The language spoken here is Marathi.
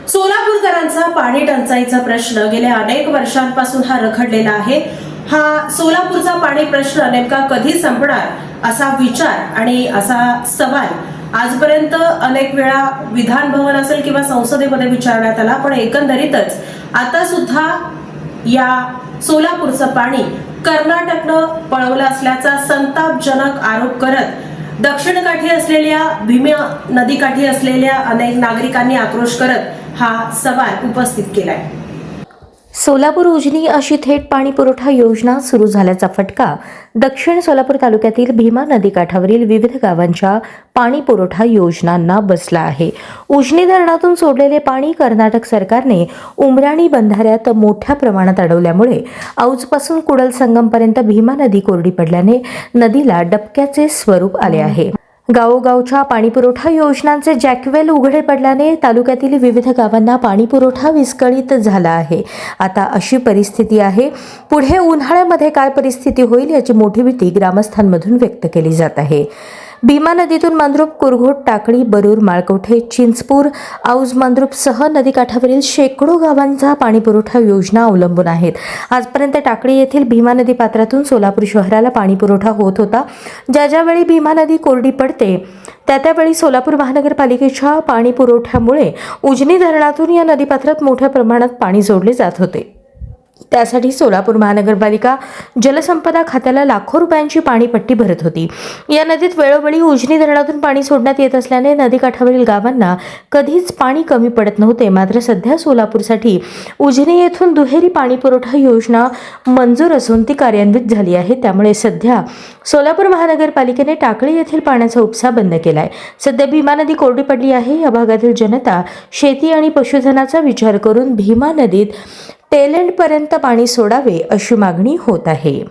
सोलापूरकरांचा पाणी टंचाईचा प्रश्न गेल्या अनेक वर्षांपासून हा रखडलेला आहे। हा सोलापूरचा पाणी प्रश्न नेमका कधी संपणार असा विचार आणि असा सवाल आजपर्यंत अनेक वेळा विधान भवन असेल किंवा संसदेमध्ये विचारण्यात आला, पण एकंदरीतच आता सुद्धा या सोलापूरचं पाणी कर्नाटकनं पळवलं असल्याचा संतापजनक आरोप करत दक्षिणकाठी असलेल्या भीमा नदीकाठी असलेल्या अनेक नागरिकांनी आक्रोश करत हा सवाल उपस्थित केलाय। सोलापूर उजनी अशी थेट पाणी पुरवठा योजना सुरू झाल्याचा फटका दक्षिण सोलापूर तालुक्यातील भीमा नदीकाठावरील विविध गावांच्या पाणी पुरवठा योजनांना बसला आहे। उजनी धरणातून सोडलेले पाणी कर्नाटक सरकारने उमराणी बंधाऱ्यात मोठ्या प्रमाणात अडवल्यामुळे औजपासून कुडल संगमपर्यंत भीमा नदी कोरडी पडल्याने नदीला डबक्याचे स्वरूप आले आहे। गावोगावच्या पाणीपुरवठा योजनांचे जॅकवेल उघडे पडल्याने तालुक्यातील विविध गावांना पाणीपुरवठा विस्कळीत झाला आहे। आता अशी परिस्थिती आहे। पुढे उन्हाळ्यामध्ये काय परिस्थिती होईल याची मोठी भीती ग्रामस्थांमधून व्यक्त केली जात आहे। भीमा नदीतून मंद्रुप, कुरघोट, टाकळी, बरूर, माळकोठे, चिंचपूर, औज मंद्रुपसह नदीकाठावरील शेकडो गावांचा पाणीपुरवठा योजना अवलंबून आहेत। आजपर्यंत टाकळी येथील भीमा नदी पात्रातून सोलापूर शहराला पाणीपुरवठा होत होता। ज्यावेळी भीमा नदी कोरडी पडते त्यावेळी सोलापूर महानगरपालिकेच्या पाणीपुरवठ्यामुळे उजनी धरणातून या नदीपात्रात मोठ्या प्रमाणात पाणी सोडले जात होते। त्यासाठी सोलापूर महानगरपालिका जलसंपदा खात्याला लाखो रुपयांची पाणीपट्टी भरत होती। या नदीत वेळोवेळी उजनी धरणातून पाणी सोडण्यात येत असल्याने नदीकाठावरील गावांना कधीच पाणी कमी पडत नव्हते। मात्र सध्या सोलापूरसाठी उजनी येथून दुहेरी पाणीपुरवठा योजना मंजूर असून ती कार्यान्वित झाली आहे। त्यामुळे सध्या सोलापूर महानगरपालिकेने टाकळी येथील पाण्याचा उपसा बंद केलाय। सध्या भीमा नदी कोरडी पडली आहे। या भागातील जनता शेती आणि पशुधनाचा विचार करून भीमा नदीत टेलंडपर्यंत पाणी सोडावे अशी मागणी होत आहे।